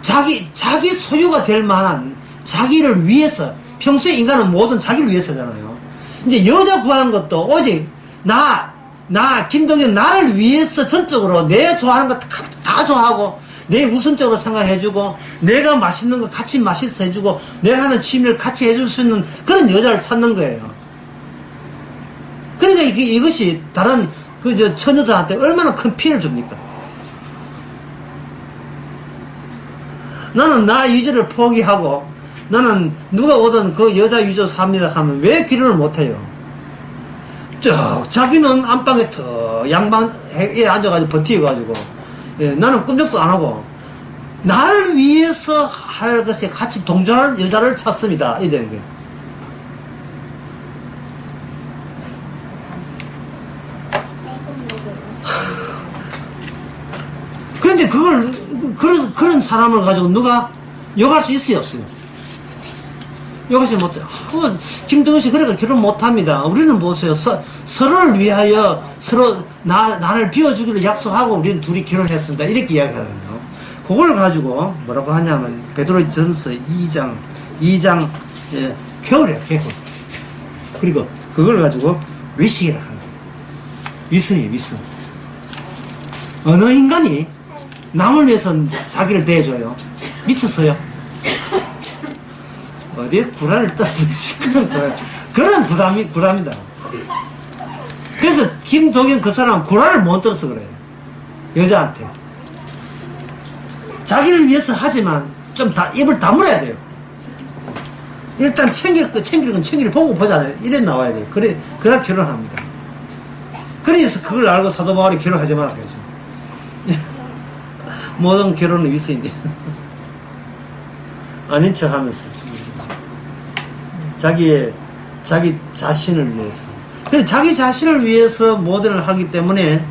자기 소유가 될 만한, 자기를 위해서, 평소에 인간은 모든 자기를 위해서잖아요. 이제 여자 구하는 것도 오직 김동현 나를 위해서 전적으로 내 좋아하는 거 다 좋아하고, 내 우선적으로 생각해주고, 내가 맛있는 거 같이 맛있어 해주고, 내가 하는 취미를 같이 해줄 수 있는 그런 여자를 찾는 거예요. 그러니까 이것이 다른 처녀들한테 얼마나 큰 피해를 줍니까? 나는 나 유저를 포기하고, 나는 누가 오든 그 여자 유저 삽니다 하면 왜 결혼을 못해요? 자기는 안방에 양방에 앉아가지고 버티어가지고, 예, 나는 끔찍도 안 하고, 나를 위해서 할 것에 같이 동조하는 여자를 찾습니다. 이래 되는 거예요. 그런데 그런 사람을 가지고 누가 욕할 수 있어요, 없어요? 욕하지 못해요. 김동현 씨, 그러니까 결혼 못합니다. 우리는 보세요. 서로를 위하여 서로 나를 비워주기를 약속하고 우리 둘이 결혼했습니다. 이렇게 이야기하거든요. 그걸 가지고 뭐라고 하냐면, 베드로전서 2장, 예, 겨울이에요, 겨울. 그리고 그걸 가지고 위식이라고 합니다. 위선이에요, 위선. 어느 인간이 남을 위해서 자기를 대해줘요? 미쳤어요? 어디에 구라를 떠들지? 그런 구라입니다. 그래서 김동현 그 사람은 구라를 못 들어서 그래요. 여자한테. 자기를 위해서 하지만 좀 입을 다물어야 돼요. 일단 챙길 건 보고 보잖아요. 이래 나와야 돼요. 그래야 결혼합니다. 그래서 그걸 알고 사도 바울이 결혼하지 말라 그러죠. 모든 결혼은 위선인데. 아닌 척 하면서. 자기 자신을 위해서. 그래서 자기 자신을 위해서 모델을 하기 때문에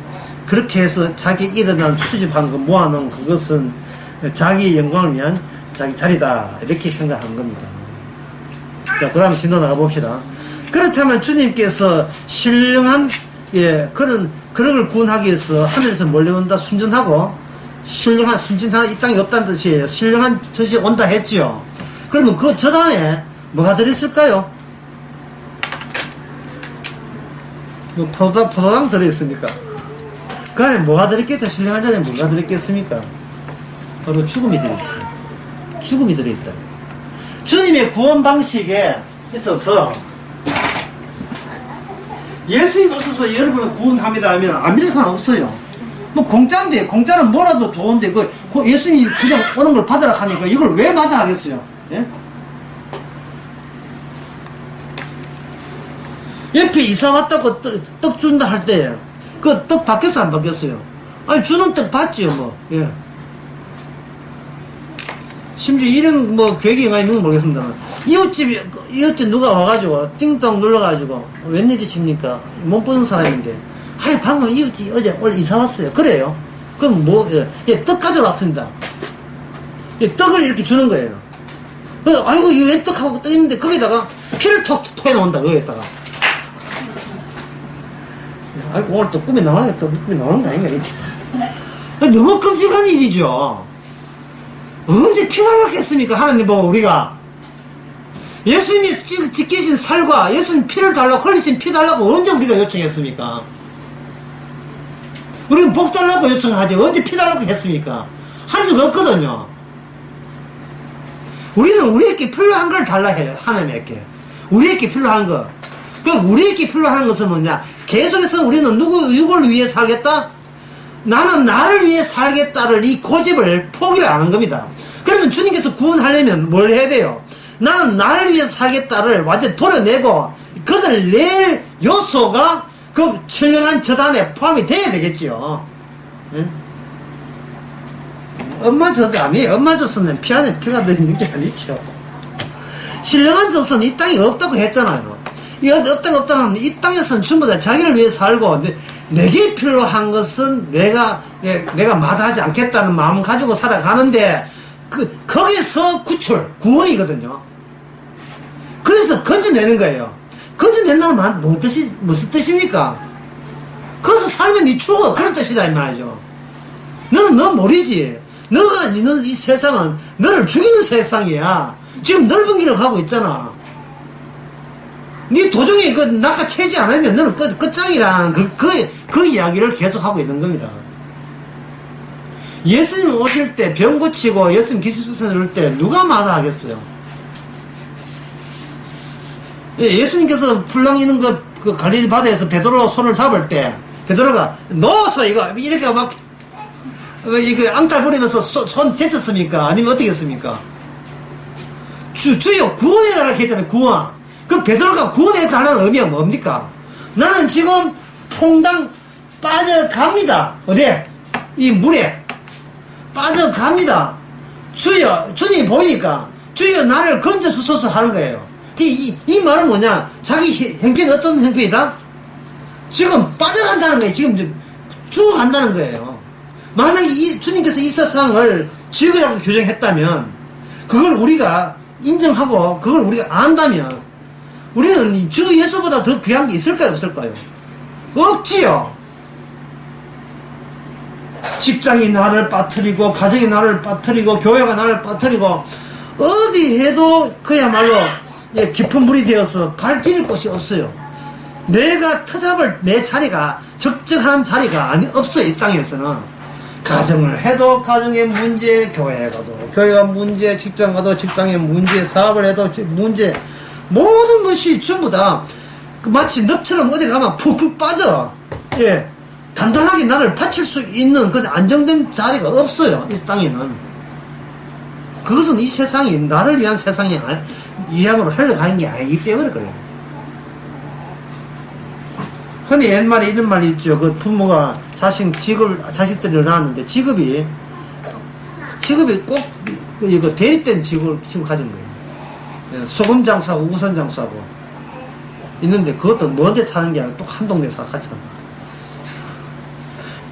그렇게 해서 자기 일어난 수집한 거 모아놓은 그것은 자기의 영광을 위한 자기 자리다. 이렇게 생각한 겁니다. 자, 그 다음에 진도 나가봅시다. 그렇다면 주님께서 신령한, 예, 그런 걸 구원하기 위해서 하늘에서 몰려온다, 순전하고, 신령한, 순진한 이 땅이 없다는 뜻이에요. 신령한 젖이 온다 했지요. 그러면 그 젖 안에 뭐가 들어있을까요? 뭐 포도당 들어있습니까? 그 안에 뭐가 들어있겠다? 신령한 젖에 뭐가 들어있겠습니까? 바로 죽음이 들어있어요. 죽음이 들어있다. 주님의 구원 방식에 있어서 예수님 오셔서 여러분을 구원합니다 하면 안 믿는 사람 없어요. 뭐 공짜인데, 공짜는 뭐라도 좋은데 예수님이 그냥 오는 걸 받으라 하니까 이걸 왜 받아 하겠어요? 예? 옆에 이사 왔다고 떡 준다 할 때 그 떡 바뀌었어 안 바뀌었어요? 아니 주는 떡 받지요 뭐. 예. 심지어 이런 뭐 계획이 많이 있는지 모르겠습니다만, 이웃집 누가 와가지고 띵동 눌러가지고 웬일이십니까? 못 보는 사람인데, 아이 방금 이웃집 오늘 이사 왔어요. 그래요? 그럼 뭐, 예, 떡 가져왔습니다. 예, 떡을 이렇게 주는 거예요. 그래서 아이고 이 웬 떡하고 떡 있는데 거기다가 피를 톡 토해놓는다, 거기에다가. 아이고, 오늘 또 꿈이 나오는 거 아닌가, 이게. 너무 끔찍한 일이죠. 언제 피 달랐겠습니까? 하나님 보고 우리가. 예수님이 찢겨진 살과 예수님 피를 달라고, 흘리신 피 달라고 언제 우리가 요청했습니까? 우리는 복 달라고 요청하지. 언제 피 달라고 했습니까? 한 적 없거든요. 우리는 우리에게 필요한 걸 달라 해요. 하나님에게. 우리에게 필요한 거. 그 우리에게 필요한 것은 뭐냐? 계속해서 우리는 누구를 위해 살겠다? 나는 나를 위해 살겠다를 이 고집을 포기를 안 한 겁니다. 그러면 주님께서 구원하려면 뭘 해야 돼요? 나는 나를 위해 살겠다를 완전히 도려내고 그들 낼 요소가 그 신령한 젖안에 포함이 돼야 되겠죠. 응? 엄마 젖 아니에요. 엄마 젖은 피 안에 피가 들어있는 게 아니죠. 신령한 젖은 이 땅에 없다고 했잖아요. 이 없다고 하면 이 땅에서는 전부 다 자기를 위해 살고 내게 필요한 것은 내가 마다하지 않겠다는 마음 가지고 살아가는데 거기서 구원이거든요. 그래서 건져내는 거예요. 건져낸다는 말은 무슨 뜻입니까? 거기서 살면 니 죽어. 그런 뜻이다, 이 말이죠. 너 모르지. 너가 있는 이 세상은 너를 죽이는 세상이야. 지금 넓은 길을 가고 있잖아. 니 도중에 낚아채지 않으면 너는 끝장이란 그 이야기를 계속 하고 있는 겁니다. 예수님 오실 때 병 고치고 예수님 기술수사 줄 때 누가 마다하겠어요? 예수님께서 풀랑이는 그 갈릴리 바다에서 베드로 손을 잡을 때 베드로가 넣어서 이렇게 막 이거 앙탈 부리면서 손 제쳤습니까? 아니면 어떻게 했습니까? 주여 구원해달라고 했잖아요. 구원. 그 베드로가 구원해달라는 의미가 뭡니까? 나는 지금 퐁당 빠져갑니다. 어디에? 이 물에 빠져갑니다. 주여, 주님이 보이니까 주여 나를 건져주소서 하는 거예요. 이 말은 뭐냐? 자기 형편이 어떤 형편이다? 지금 빠져간다는 거예요. 지금 죽어간다는 거예요. 만약에 주님께서 이 세상을 지옥이라고 규정했다면 그걸 우리가 인정하고 그걸 우리가 안다면 우리는 주 예수보다 더 귀한 게 있을까요? 없을까요? 없지요. 직장이 나를 빠뜨리고 가정이 나를 빠뜨리고 교회가 나를 빠뜨리고 어디 해도 그야말로 깊은 물이 되어서 발길일 곳이 없어요. 내가 터잡을 내 자리가 적정한 자리가 없어요. 이 땅에서는. 가정을 해도 가정의 문제, 교회 가도 교회가 문제, 직장 가도 직장의 문제, 사업을 해도 문제, 모든 것이 전부 다 마치 늪처럼 어디 가면 푹푹 빠져. 예, 단단하게 나를 받칠 수 있는 그 안정된 자리가 없어요. 이 땅에는. 그것은 이 세상이 나를 위한 세상이 이왕으로 흘러가는 게 아니기 때문에 그래요. 흔히 옛말에 이런 말이 있죠. 그 부모가 자식들을 낳았는데 직업이 꼭 이거 대립된 직업을 지금 가진 거예요. 소금 장사하고 우선 장사하고 있는데 그것도 먼데 차는 게 아니라 또 한 동네 같이 사는 거예요.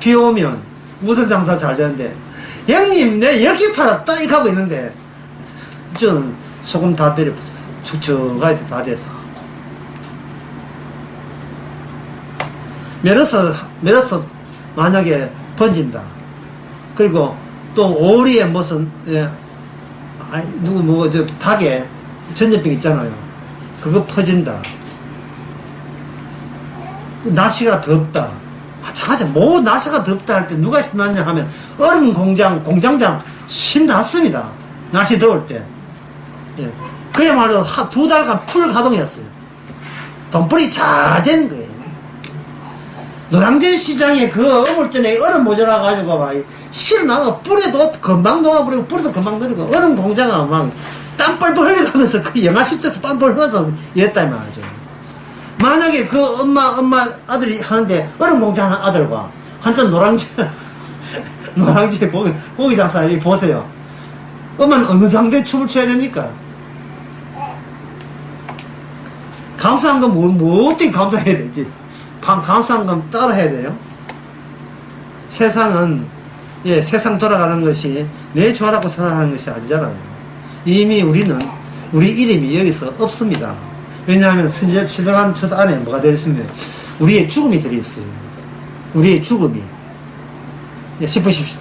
비 오면 우선 장사 잘 되는데 형님 내 10개 팔았다 이렇게 하고 있는데 저는 소금 다 베려 축축하게 다 됐어. 메려서 만약에 번진다. 그리고 또 오리에 무슨 닭에 전염병 있잖아요. 그거 퍼진다. 날씨가 덥다. 뭐 날씨가 덥다 할 때 누가 신났냐 하면 얼음 공장장 신났습니다. 날씨 더울 때. 예. 그야말로 2달간 풀 가동이었어요. 돈벌이 잘 되는 거예요. 노량진 시장에 그 어물전에 얼음 모자라가지고 막 실어나가 뿌려도 금방 녹아버리고 뿌려도 금방 들고 얼음 공장은 막 땀 뻘뻘 흘려가면서 그 영하 10도에서 땀뻘 흘러서 이랬다 이 말이죠. 만약에 그 엄마 아들이 하는데 얼음 공장 하는 아들과 한전 노량진 고기 장사 보세요. 엄마는 어느 정도의 춤을 춰야 됩니까? 감사한 건 뭐 어떻게 감사해야 되지? 감사한 건 따라 해야 돼요. 세상은 세상 돌아가는 것이 내 좋아라고 생각하는 것이 아니잖아요. 이미 우리 이름이 여기서 없습니다. 왜냐하면 신령한 첫 안에 뭐가 들어있으면 우리의 죽음이 들어있어요. 우리의 죽음이. 예, 짚으십시오.